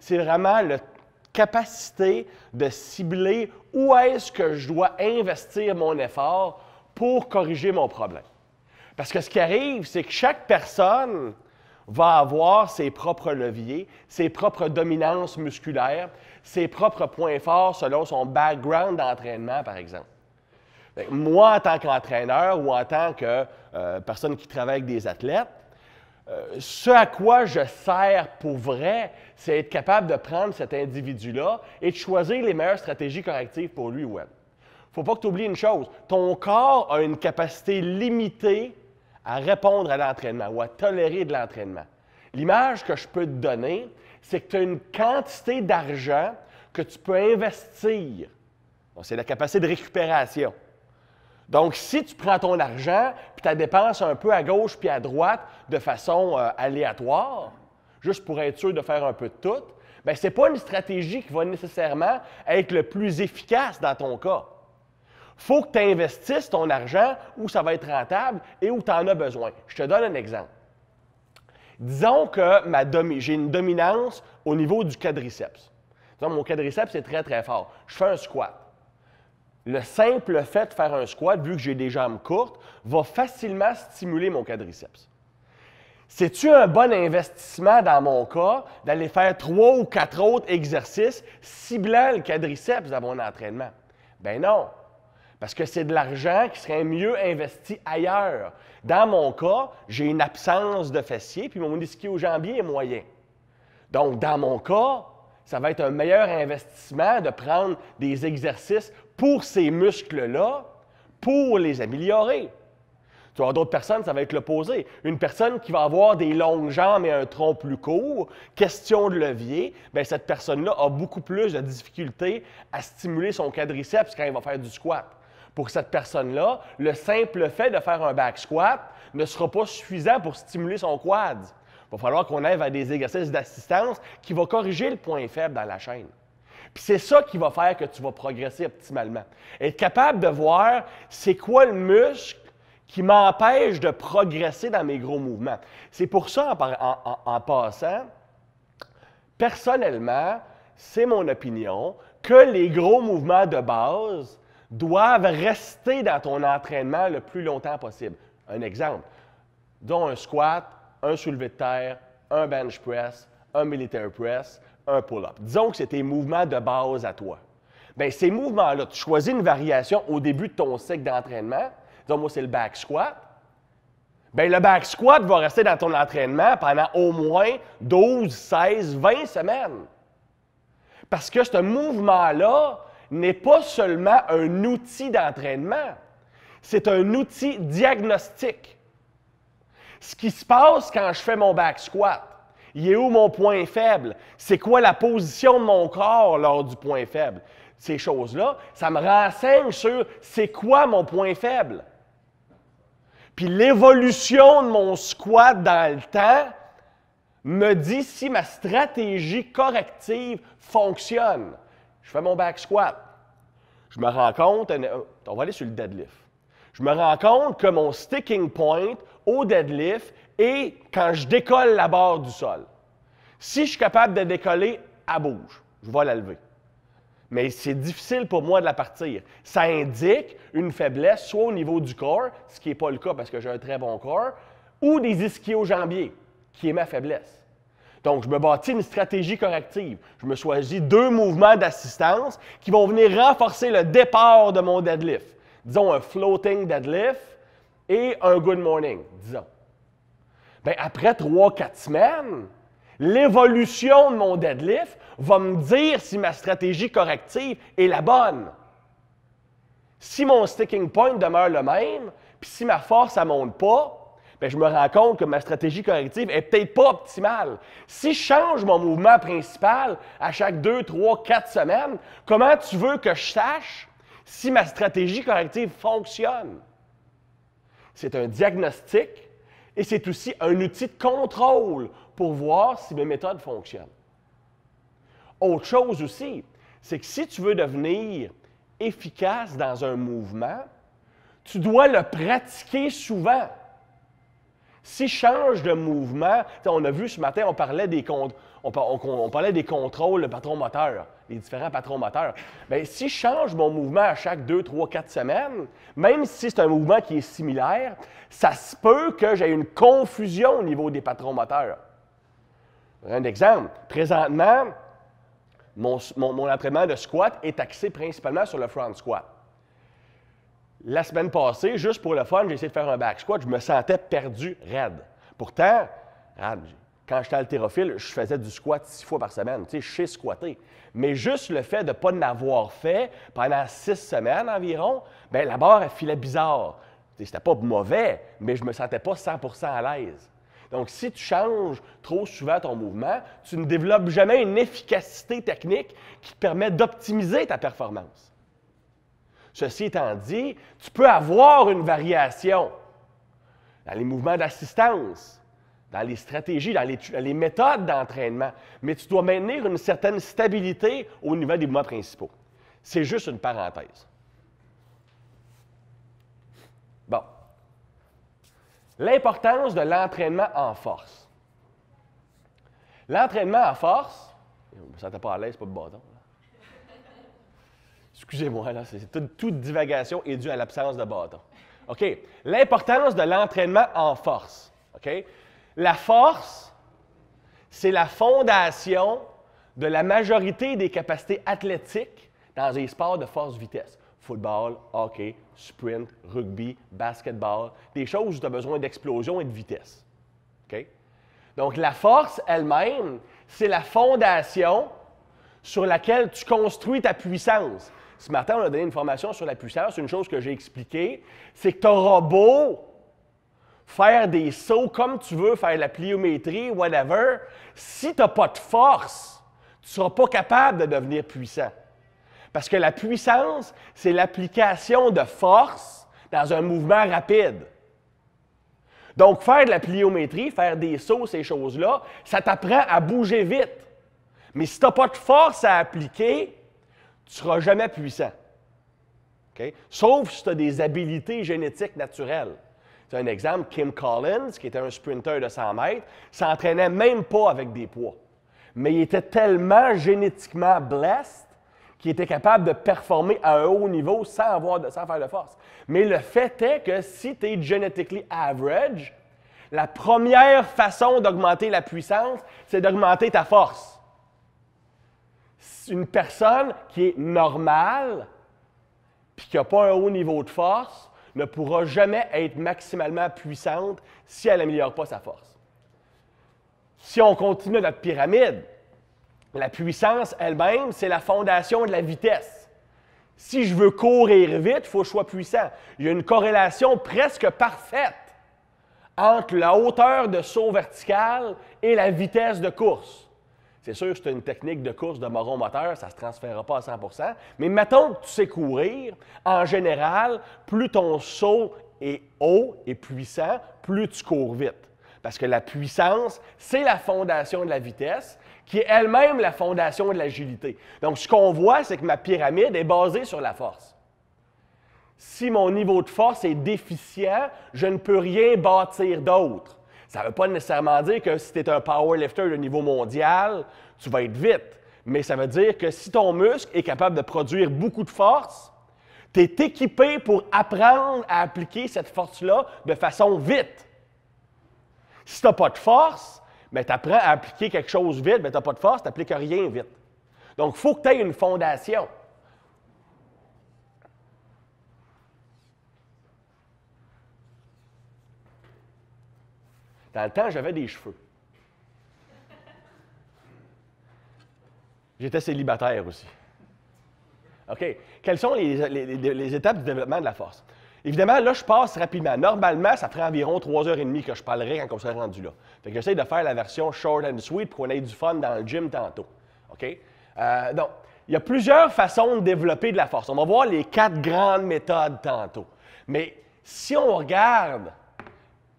c'est vraiment la capacité de cibler où est-ce que je dois investir mon effort pour corriger mon problème. Parce que ce qui arrive, c'est que chaque personne va avoir ses propres leviers, ses propres dominances musculaires, ses propres points forts selon son background d'entraînement, par exemple. Moi, en tant qu'entraîneur ou en tant que personne qui travaille avec des athlètes, ce à quoi je sers pour vrai, c'est être capable de prendre cet individu-là et de choisir les meilleures stratégies correctives pour lui ou elle. Il ne faut pas que tu oublies une chose, ton corps a une capacité limitée à répondre à l'entraînement ou à tolérer de l'entraînement. L'image que je peux te donner, c'est que tu as une quantité d'argent que tu peux investir. C'est la capacité de récupération. Donc, si tu prends ton argent puis tu la dépenses un peu à gauche puis à droite de façon aléatoire, juste pour être sûr de faire un peu de tout, bien, ce n'est pas une stratégie qui va nécessairement être le plus efficace dans ton cas. Il faut que tu investisses ton argent où ça va être rentable et où tu en as besoin. Je te donne un exemple. Disons que j'ai une dominance au niveau du quadriceps. Disons, mon quadriceps est très, très fort. Je fais un squat. Le simple fait de faire un squat, vu que j'ai des jambes courtes, va facilement stimuler mon quadriceps. C'est-tu un bon investissement dans mon cas d'aller faire 3 ou 4 autres exercices ciblant le quadriceps dans mon entraînement? Ben non, parce que c'est de l'argent qui serait mieux investi ailleurs. Dans mon cas, j'ai une absence de fessier, puis mon ischio-jambier est moyen. Donc, dans mon cas, ça va être un meilleur investissement de prendre des exercices pour ces muscles-là, pour les améliorer. Tu vas avoir d'autres personnes, ça va être l'opposé. Une personne qui va avoir des longues jambes et un tronc plus court, question de levier, bien, cette personne-là a beaucoup plus de difficultés à stimuler son quadriceps quand il va faire du squat. Pour cette personne-là, le simple fait de faire un back squat ne sera pas suffisant pour stimuler son quad. Il va falloir qu'on aille vers des exercices d'assistance qui vont corriger le point faible dans la chaîne. Puis c'est ça qui va faire que tu vas progresser optimalement. Être capable de voir c'est quoi le muscle qui m'empêche de progresser dans mes gros mouvements. C'est pour ça, en passant, personnellement, c'est mon opinion, que les gros mouvements de base doivent rester dans ton entraînement le plus longtemps possible. Un exemple, dont un squat, un soulevé de terre, un bench press, un military press, un pull-up. Disons que c'est tes mouvements de base à toi. Bien, ces mouvements-là, tu choisis une variation au début de ton cycle d'entraînement. Disons, moi, c'est le back squat. Bien, le back squat va rester dans ton entraînement pendant au moins 12, 16, 20 semaines. Parce que ce mouvement-là n'est pas seulement un outil d'entraînement, c'est un outil diagnostique. Ce qui se passe quand je fais mon back squat, il est où mon point faible? C'est quoi la position de mon corps lors du point faible? Ces choses-là, ça me renseigne sur c'est quoi mon point faible. Puis l'évolution de mon squat dans le temps me dit si ma stratégie corrective fonctionne. Je fais mon back squat. Je me rends compte, on va aller sur le deadlift. Je me rends compte que mon sticking point au deadlift est quand je décolle la barre du sol. Si je suis capable de décoller, elle bouge. Je vais la lever. Mais c'est difficile pour moi de la partir. Ça indique une faiblesse, soit au niveau du corps, ce qui n'est pas le cas parce que j'ai un très bon corps, ou des ischio-jambiers, qui est ma faiblesse. Donc, je me bâtis une stratégie corrective. Je me choisis 2 mouvements d'assistance qui vont venir renforcer le départ de mon deadlift. Disons un floating deadlift et un good morning, disons. Bien, après 3-4 semaines, l'évolution de mon deadlift va me dire si ma stratégie corrective est la bonne. Si mon sticking point demeure le même, puis si ma force ne monte pas, bien, je me rends compte que ma stratégie corrective n'est peut-être pas optimale. Si je change mon mouvement principal à chaque 2, 3, 4 semaines, comment tu veux que je sache si ma stratégie corrective fonctionne? C'est un diagnostic et c'est aussi un outil de contrôle pour voir si mes méthodes fonctionnent. Autre chose aussi, c'est que si tu veux devenir efficace dans un mouvement, tu dois le pratiquer souvent. Si je change de mouvement, on a vu ce matin, on parlait On parlait des contrôles de patrons moteurs, les différents patrons moteurs. Bien, si je change mon mouvement à chaque 2, 3, 4 semaines, même si c'est un mouvement qui est similaire, ça se peut que j'ai une confusion au niveau des patrons moteurs. Un exemple, présentement, mon entraînement de squat est axé principalement sur le front squat. La semaine passée, juste pour le fun, j'ai essayé de faire un back squat, je me sentais perdu, raide. Pourtant, quand j'étais haltérophile, je faisais du squat 6 fois par semaine. Tu sais, je sais squatter. Mais juste le fait de ne pas l'avoir fait pendant 6 semaines environ, bien, la barre, elle filait bizarre. C'était pas mauvais, mais je ne me sentais pas 100% à l'aise. Donc, si tu changes trop souvent ton mouvement, tu ne développes jamais une efficacité technique qui te permet d'optimiser ta performance. Ceci étant dit, tu peux avoir une variation dans les mouvements d'assistance, dans les stratégies, dans les méthodes d'entraînement, mais tu dois maintenir une certaine stabilité au niveau des mouvements principaux. C'est juste une parenthèse. Bon. L'importance de l'entraînement en force. L'entraînement en force, je ne me sentais pas à l'aise, pas de bâton. Excusez-moi, là, c'est toute divagation est due à l'absence de bâton. OK. L'importance de l'entraînement en force. OK? La force, c'est la fondation de la majorité des capacités athlétiques dans les sports de force-vitesse. Football, hockey, sprint, rugby, basketball, des choses où tu as besoin d'explosion et de vitesse. OK? Donc, la force elle-même, c'est la fondation sur laquelle tu construis ta puissance. Ce matin, on a donné une formation sur la puissance. Une chose que j'ai expliquée, c'est que tu auras beau faire des sauts comme tu veux, faire de la pliométrie, whatever, si tu n'as pas de force, tu ne seras pas capable de devenir puissant. Parce que la puissance, c'est l'application de force dans un mouvement rapide. Donc, faire de la pliométrie, faire des sauts, ces choses-là, ça t'apprend à bouger vite. Mais si tu n'as pas de force à appliquer, tu ne seras jamais puissant. Okay? Sauf si tu as des habiletés génétiques naturelles. C'est un exemple, Kim Collins, qui était un sprinter de 100 mètres, s'entraînait même pas avec des poids. Mais il était tellement génétiquement blessed qu'il était capable de performer à un haut niveau sans faire de force. Mais le fait est que si tu es genetically average, la première façon d'augmenter la puissance, c'est d'augmenter ta force. Une personne qui est normale et qui n'a pas un haut niveau de force ne pourra jamais être maximalement puissante si elle n'améliore pas sa force. Si on continue notre pyramide, la puissance elle-même, c'est la fondation de la vitesse. Si je veux courir vite, il faut que je sois puissant. Il y a une corrélation presque parfaite entre la hauteur de saut vertical et la vitesse de course. C'est sûr que c'est une technique de course de moron moteur, ça ne se transférera pas à 100%, mais mettons que tu sais courir, en général, plus ton saut est haut et puissant, plus tu cours vite. Parce que la puissance, c'est la fondation de la vitesse, qui est elle-même la fondation de l'agilité. Donc, ce qu'on voit, c'est que ma pyramide est basée sur la force. Si mon niveau de force est déficient, je ne peux rien bâtir d'autre. Ça ne veut pas nécessairement dire que si tu es un powerlifter de niveau mondial, tu vas être vite. Mais ça veut dire que si ton muscle est capable de produire beaucoup de force, tu es équipé pour apprendre à appliquer cette force-là de façon vite. Si tu n'as pas de force, tu apprends à appliquer quelque chose vite, mais tu n'as pas de force, tu n'appliques rien vite. Donc, il faut que tu aies une fondation. Dans le temps, j'avais des cheveux. J'étais célibataire aussi. OK. Quelles sont les étapes du développement de la force? Évidemment, là, je passe rapidement. Normalement, ça prend environ 3h30 que je parlerai quand on sera rendu là. Fait que j'essaie de faire la version short and sweet pour qu'on ait du fun dans le gym tantôt. OK? Donc, il y a plusieurs façons de développer de la force. On va voir les 4 grandes méthodes tantôt. Mais si on regarde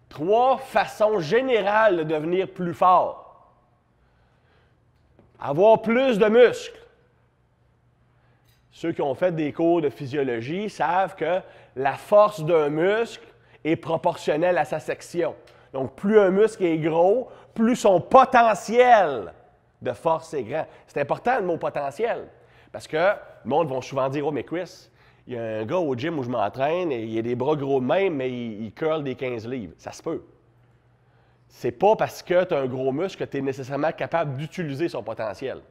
3 façons générales de devenir plus fort. Avoir plus de muscles. Ceux qui ont fait des cours de physiologie savent que la force d'un muscle est proportionnelle à sa section. Donc, plus un muscle est gros, plus son potentiel de force est grand. C'est important le mot potentiel. Parce que le monde va souvent dire « Oh, mais Chris, il y a un gars au gym où je m'entraîne et il a des bras gros de même, mais il curl des 15 livres. » Ça se peut. C'est pas parce que tu as un gros muscle que tu es nécessairement capable d'utiliser son potentiel.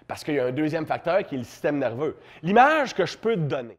Parce qu'il y a un deuxième facteur qui est le système nerveux. L'image que je peux te donner,